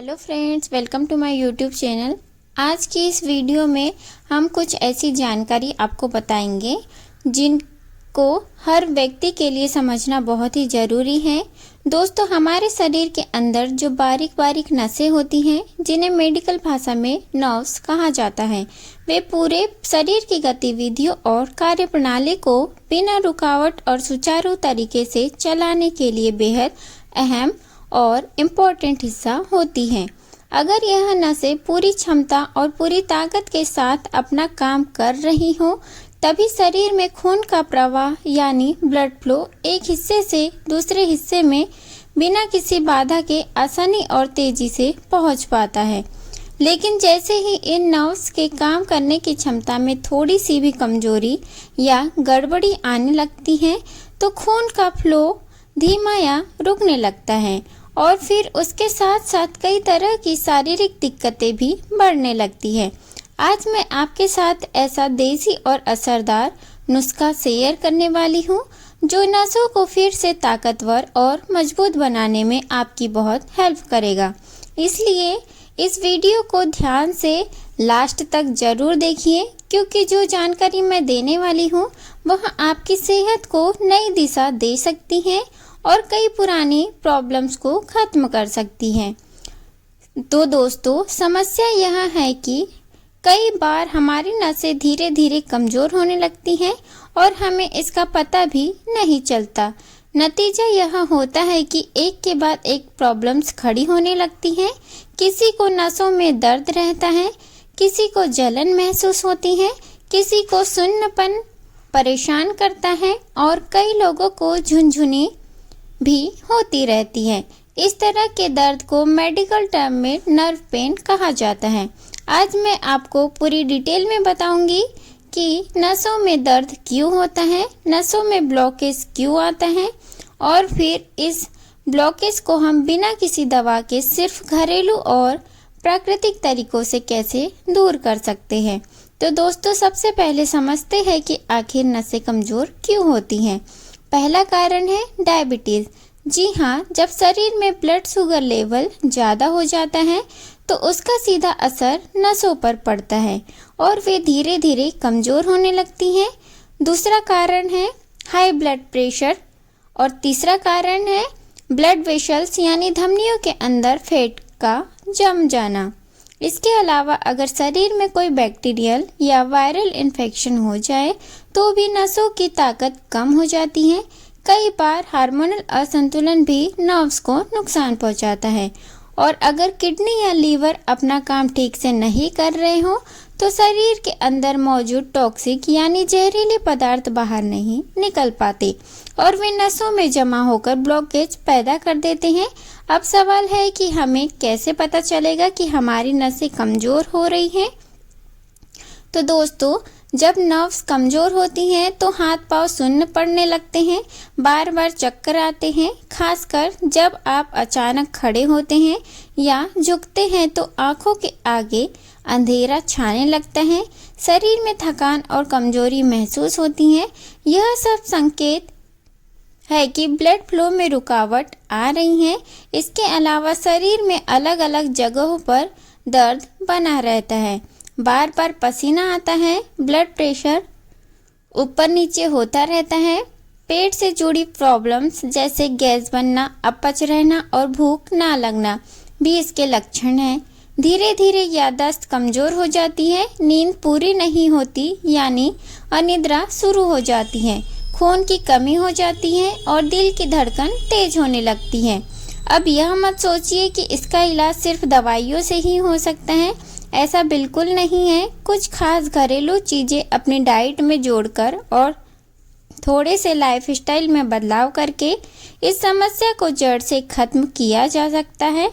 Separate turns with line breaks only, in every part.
Hello friends, welcome to my YouTube channel. आज की इस वीडियो में हम कुछ ऐसी जानकारी आपको बताएंगे जिनको हर व्यक्ति के लिए समझना बहुत ही ज़रूरी है। दोस्तों, हमारे शरीर के अंदर जो बारीक बारीक नसें होती हैं, जिन्हें मेडिकल भाषा में नर्व्स कहा जाता है, वे पूरे शरीर की गतिविधियों और कार्यप्रणाली को बिना रुकावट और सुचारू तरीके से चलाने के लिए बेहद अहम और इम्पोर्टेंट हिस्सा होती हैं। अगर यह नसें पूरी क्षमता और पूरी ताकत के साथ अपना काम कर रही हो, तभी शरीर में खून का प्रवाह यानी ब्लड फ्लो एक हिस्से से दूसरे हिस्से में बिना किसी बाधा के आसानी और तेजी से पहुंच पाता है। लेकिन जैसे ही इन नर्व्स के काम करने की क्षमता में थोड़ी सी भी कमजोरी या गड़बड़ी आने लगती है, तो खून का फ्लो धीमा या रुकने लगता है और फिर उसके साथ साथ कई तरह की शारीरिक दिक्कतें भी बढ़ने लगती हैं। आज मैं आपके साथ ऐसा देसी और असरदार नुस्खा शेयर करने वाली हूँ जो नसों को फिर से ताकतवर और मजबूत बनाने में आपकी बहुत हेल्प करेगा। इसलिए इस वीडियो को ध्यान से लास्ट तक जरूर देखिए, क्योंकि जो जानकारी मैं देने वाली हूँ वह आपकी सेहत को नई दिशा दे सकती है और कई पुरानी प्रॉब्लम्स को खत्म कर सकती हैं। तो दोस्तों, समस्या यह है कि कई बार हमारी नसें धीरे धीरे कमज़ोर होने लगती हैं और हमें इसका पता भी नहीं चलता। नतीजा यह होता है कि एक के बाद एक प्रॉब्लम्स खड़ी होने लगती हैं। किसी को नसों में दर्द रहता है, किसी को जलन महसूस होती है, किसी को सुन्नपन परेशान करता है और कई लोगों को झुनझुनी भी होती रहती है। इस तरह के दर्द को मेडिकल टर्म में नर्व पेन कहा जाता है। आज मैं आपको पूरी डिटेल में बताऊंगी कि नसों में दर्द क्यों होता है, नसों में ब्लॉकेज क्यों आता है और फिर इस ब्लॉकेज को हम बिना किसी दवा के सिर्फ घरेलू और प्राकृतिक तरीकों से कैसे दूर कर सकते हैं। तो दोस्तों, सबसे पहले समझते हैं कि आखिर नसें कमज़ोर क्यों होती हैं। पहला कारण है डायबिटीज़। जी हाँ, जब शरीर में ब्लड शुगर लेवल ज़्यादा हो जाता है तो उसका सीधा असर नसों पर पड़ता है और वे धीरे धीरे कमज़ोर होने लगती हैं। दूसरा कारण है हाई ब्लड प्रेशर और तीसरा कारण है ब्लड वेसल्स यानी धमनियों के अंदर फैट का जम जाना। इसके अलावा अगर शरीर में कोई बैक्टीरियल या वायरल इन्फेक्शन हो जाए तो भी नसों की ताकत कम हो जाती है। कई बार हार्मोनल असंतुलन भी नर्व्स को नुकसान पहुंचाता है और अगर किडनी या लीवर अपना काम ठीक से नहीं कर रहे हो तो शरीर के अंदर मौजूद टॉक्सिक यानी जहरीले पदार्थ बाहर नहीं निकल पाते और वे नसों में जमा होकर ब्लॉकेज पैदा कर देते हैं। अब सवाल है कि हमें कैसे पता चलेगा कि हमारी नसें कमज़ोर हो रही हैं। तो दोस्तों, जब नर्व्स कमज़ोर होती हैं तो हाथ पांव सुन्न पड़ने लगते हैं, बार बार चक्कर आते हैं। खासकर जब आप अचानक खड़े होते हैं या झुकते हैं तो आंखों के आगे अंधेरा छाने लगता है, शरीर में थकान और कमजोरी महसूस होती है। यह सब संकेत है कि ब्लड फ्लो में रुकावट आ रही है। इसके अलावा शरीर में अलग अलग जगहों पर दर्द बना रहता है, बार बार पसीना आता है, ब्लड प्रेशर ऊपर नीचे होता रहता है, पेट से जुड़ी प्रॉब्लम्स जैसे गैस बनना, अपच रहना और भूख ना लगना भी इसके लक्षण हैं। धीरे धीरे याददाश्त कमज़ोर हो जाती है, नींद पूरी नहीं होती यानी अनिद्रा शुरू हो जाती है, खून की कमी हो जाती है और दिल की धड़कन तेज होने लगती है। अब यह मत सोचिए कि इसका इलाज सिर्फ दवाइयों से ही हो सकता है, ऐसा बिल्कुल नहीं है। कुछ खास घरेलू चीज़ें अपनी डाइट में जोड़कर और थोड़े से लाइफस्टाइल में बदलाव करके इस समस्या को जड़ से खत्म किया जा सकता है।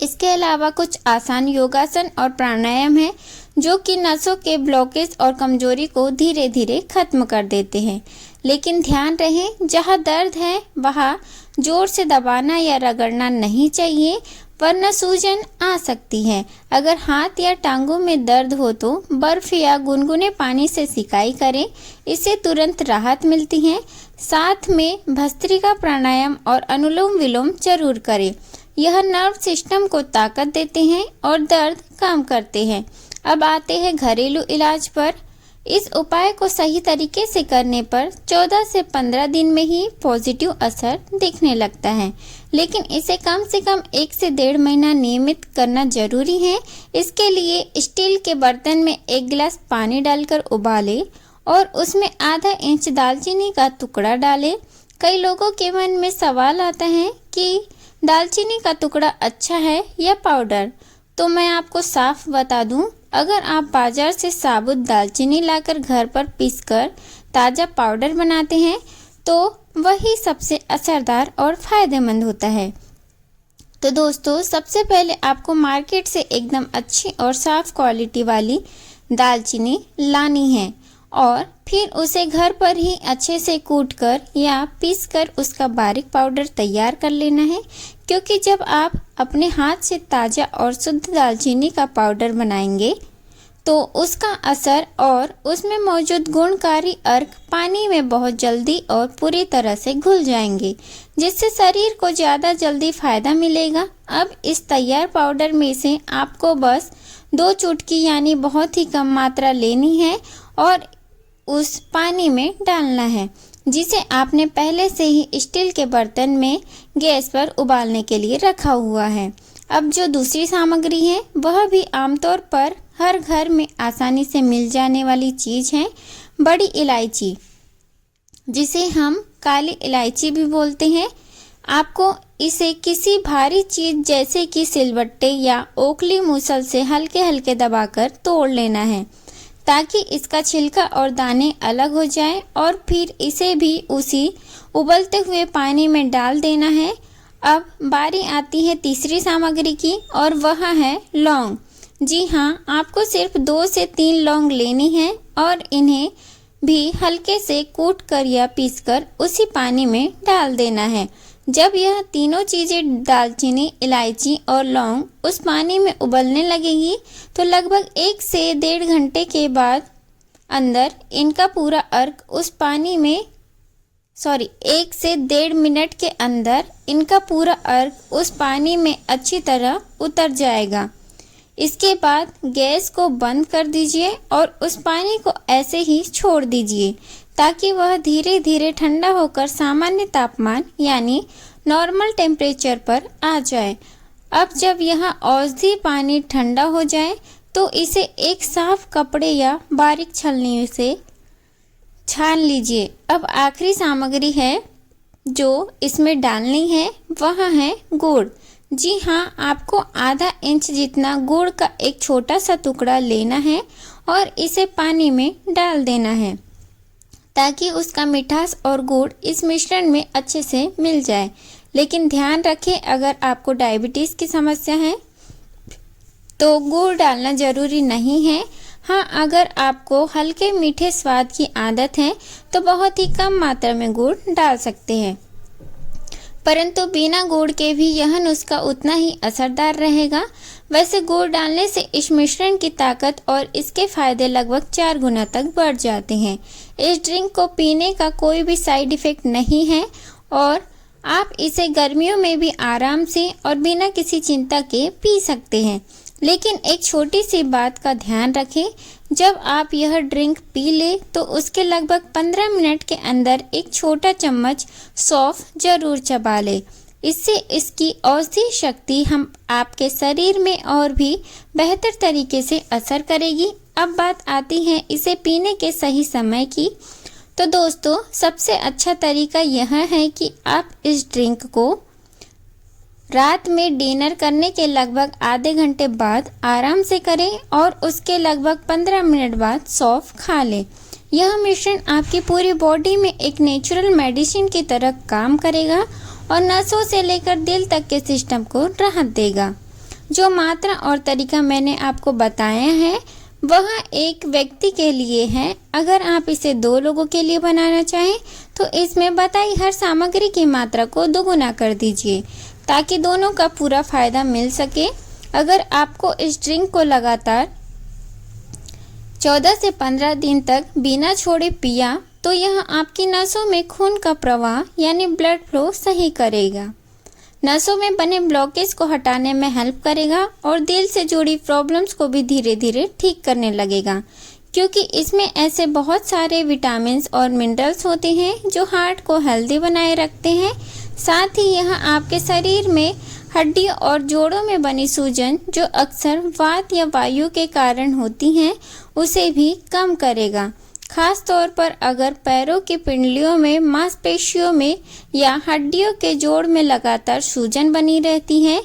इसके अलावा कुछ आसान योगासन और प्राणायाम है जो कि नसों के ब्लॉकेज और कमजोरी को धीरे धीरे खत्म कर देते हैं। लेकिन ध्यान रहे, जहाँ दर्द है वहाँ जोर से दबाना या रगड़ना नहीं चाहिए, वरना सूजन आ सकती है। अगर हाथ या टांगों में दर्द हो तो बर्फ या गुनगुने पानी से सिकाई करें, इससे तुरंत राहत मिलती है। साथ में भस्त्रिका प्राणायाम और अनुलोम विलोम जरूर करें। यह नर्व सिस्टम को ताकत देते हैं और दर्द कम करते हैं। अब आते हैं घरेलू इलाज पर। इस उपाय को सही तरीके से करने पर 14 से 15 दिन में ही पॉजिटिव असर दिखने लगता है, लेकिन इसे कम से कम 1 से 1.5 महीना नियमित करना जरूरी है। इसके लिए स्टील के बर्तन में 1 गिलास पानी डालकर उबालें और उसमें आधा इंच दालचीनी का टुकड़ा डालें। कई लोगों के मन में सवाल आता है कि दालचीनी का टुकड़ा अच्छा है या पाउडर, तो मैं आपको साफ बता दूं, अगर आप बाजार से साबुत दालचीनी लाकर घर पर पीसकर ताज़ा पाउडर बनाते हैं तो वही सबसे असरदार और फायदेमंद होता है। तो दोस्तों, सबसे पहले आपको मार्केट से एकदम अच्छी और साफ क्वालिटी वाली दालचीनी लानी है और फिर उसे घर पर ही अच्छे से कूटकर या पीसकर उसका बारीक पाउडर तैयार कर लेना है, क्योंकि जब आप अपने हाथ से ताज़ा और शुद्ध दालचीनी का पाउडर बनाएंगे तो उसका असर और उसमें मौजूद गुणकारी अर्क पानी में बहुत जल्दी और पूरी तरह से घुल जाएंगे, जिससे शरीर को ज़्यादा जल्दी फायदा मिलेगा। अब इस तैयार पाउडर में से आपको बस 2 चुटकी यानी बहुत ही कम मात्रा लेनी है और उस पानी में डालना है, जिसे आपने पहले से ही स्टील के बर्तन में गैस पर उबालने के लिए रखा हुआ है। अब जो दूसरी सामग्री है वह भी आमतौर पर हर घर में आसानी से मिल जाने वाली चीज़ है, बड़ी इलायची, जिसे हम काली इलायची भी बोलते हैं। आपको इसे किसी भारी चीज़ जैसे कि सिलबट्टे या ओखली मूसल से हल्के हल्के दबाकर तोड़ लेना है, ताकि इसका छिलका और दाने अलग हो जाए और फिर इसे भी उसी उबलते हुए पानी में डाल देना है। अब बारी आती है तीसरी सामग्री की और वह है लौंग। जी हाँ, आपको सिर्फ 2 से 3 लौंग लेनी है और इन्हें भी हल्के से कूट कर या पीसकर उसी पानी में डाल देना है। जब यह तीनों चीज़ें दालचीनी, इलायची और लौंग उस पानी में उबलने लगेगी तो लगभग 1 से 1.5 घंटे के बाद अंदर इनका पूरा अर्क उस पानी में 1 से 1.5 मिनट के अंदर इनका पूरा अर्क उस पानी में अच्छी तरह उतर जाएगा। इसके बाद गैस को बंद कर दीजिए और उस पानी को ऐसे ही छोड़ दीजिए ताकि वह धीरे धीरे ठंडा होकर सामान्य तापमान यानी नॉर्मल टेम्परेचर पर आ जाए। अब जब यह औषधि पानी ठंडा हो जाए तो इसे एक साफ कपड़े या बारीक छलनी से छान लीजिए। अब आखिरी सामग्री है जो इसमें डालनी है वह है गुड़। जी हाँ, आपको आधा इंच जितना गुड़ का एक छोटा सा टुकड़ा लेना है और इसे पानी में डाल देना है ताकि उसका मिठास और गुड़ इस मिश्रण में अच्छे से मिल जाए। लेकिन ध्यान रखें, अगर आपको डायबिटीज़ की समस्या है तो गुड़ डालना ज़रूरी नहीं है। हाँ, अगर आपको हल्के मीठे स्वाद की आदत है तो बहुत ही कम मात्रा में गुड़ डाल सकते हैं, परंतु बिना गुड़ के भी यह नुस्खा उतना ही असरदार रहेगा। वैसे गुड़ डालने से इस मिश्रण की ताकत और इसके फायदे लगभग 4 गुना तक बढ़ जाते हैं। इस ड्रिंक को पीने का कोई भी साइड इफ़ेक्ट नहीं है और आप इसे गर्मियों में भी आराम से और बिना किसी चिंता के पी सकते हैं। लेकिन एक छोटी सी बात का ध्यान रखें, जब आप यह ड्रिंक पी ले तो उसके लगभग 15 मिनट के अंदर एक छोटा चम्मच सौंफ जरूर चबा ले। इससे इसकी औषधि शक्ति हम आपके शरीर में और भी बेहतर तरीके से असर करेगी। अब बात आती है इसे पीने के सही समय की। तो दोस्तों, सबसे अच्छा तरीका यह है कि आप इस ड्रिंक को रात में डिनर करने के लगभग आधे घंटे बाद आराम से करें और उसके लगभग 15 मिनट बाद सौंफ खा लें। यह मिश्रण आपकी पूरी बॉडी में एक नेचुरल मेडिसिन की तरह काम करेगा और नसों से लेकर दिल तक के सिस्टम को राहत देगा। जो मात्रा और तरीका मैंने आपको बताया है वह एक व्यक्ति के लिए है। अगर आप इसे 2 लोगों के लिए बनाना चाहें तो इसमें बताई हर सामग्री की मात्रा को दोगुना कर दीजिए ताकि दोनों का पूरा फायदा मिल सके। अगर आपको इस ड्रिंक को लगातार 14 से 15 दिन तक बिना छोड़े पिया तो यह आपकी नसों में खून का प्रवाह यानी ब्लड फ्लो सही करेगा। नसों में बने ब्लॉकेज को हटाने में हेल्प करेगा और दिल से जुड़ी प्रॉब्लम्स को भी धीरे धीरे ठीक करने लगेगा, क्योंकि इसमें ऐसे बहुत सारे विटामिन्स और मिनरल्स होते हैं जो हार्ट को हेल्दी बनाए रखते हैं। साथ ही यह आपके शरीर में हड्डियों और जोड़ों में बनी सूजन, जो अक्सर वात या वायु के कारण होती हैं, उसे भी कम करेगा। खास तौर पर अगर पैरों की पिंडलियों में, मांसपेशियों में या हड्डियों के जोड़ में लगातार सूजन बनी रहती है,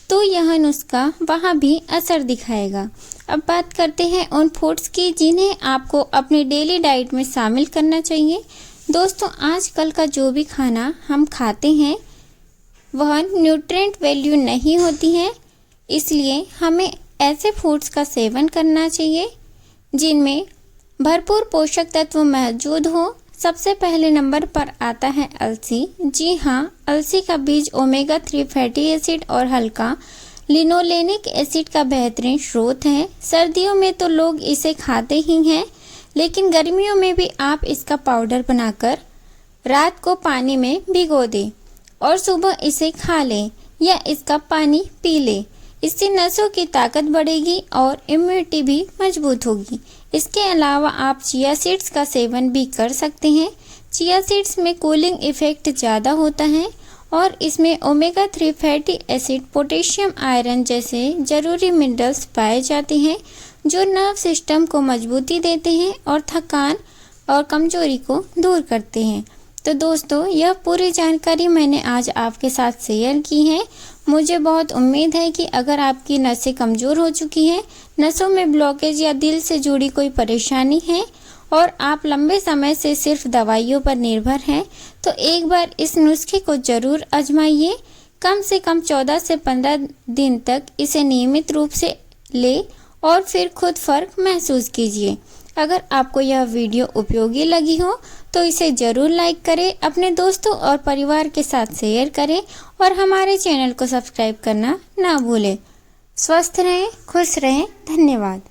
तो यह नुस्खा वहाँ भी असर दिखाएगा। अब बात करते हैं उन फूड्स की जिन्हें आपको अपनी डेली डाइट में शामिल करना चाहिए। दोस्तों, आजकल का जो भी खाना हम खाते हैं वह न्यूट्रिएंट वैल्यू नहीं होती है, इसलिए हमें ऐसे फूड्स का सेवन करना चाहिए जिनमें भरपूर पोषक तत्व मौजूद हो। सबसे पहले नंबर पर आता है अलसी। जी हाँ, अलसी का बीज ओमेगा 3 फैटी एसिड और हल्का लिनोलेनिक एसिड का बेहतरीन स्रोत है। सर्दियों में तो लोग इसे खाते ही हैं, लेकिन गर्मियों में भी आप इसका पाउडर बनाकर रात को पानी में भिगो दें और सुबह इसे खा लें या इसका पानी पी लें। इससे नसों की ताकत बढ़ेगी और इम्यूनिटी भी मजबूत होगी। इसके अलावा आप चिया सीड्स का सेवन भी कर सकते हैं। चिया सीड्स में कूलिंग इफेक्ट ज़्यादा होता है और इसमें omega 3 fatty acid, potassium, iron जैसे ज़रूरी मिनरल्स पाए जाते हैं जो नर्व सिस्टम को मजबूती देते हैं और थकान और कमजोरी को दूर करते हैं। तो दोस्तों, यह पूरी जानकारी मैंने आज आपके साथ शेयर की है। मुझे बहुत उम्मीद है कि अगर आपकी नसें कमज़ोर हो चुकी हैं, नसों में ब्लॉकेज या दिल से जुड़ी कोई परेशानी है और आप लंबे समय से सिर्फ दवाइयों पर निर्भर हैं, तो एक बार इस नुस्खे को ज़रूर आजमाइए। कम से कम 14 से 15 दिन तक इसे नियमित रूप से ले और फिर खुद फ़र्क महसूस कीजिए। अगर आपको यह वीडियो उपयोगी लगी हो तो इसे ज़रूर लाइक करें, अपने दोस्तों और परिवार के साथ शेयर करें और हमारे चैनल को सब्सक्राइब करना ना भूलें। स्वस्थ रहें, खुश रहें। धन्यवाद।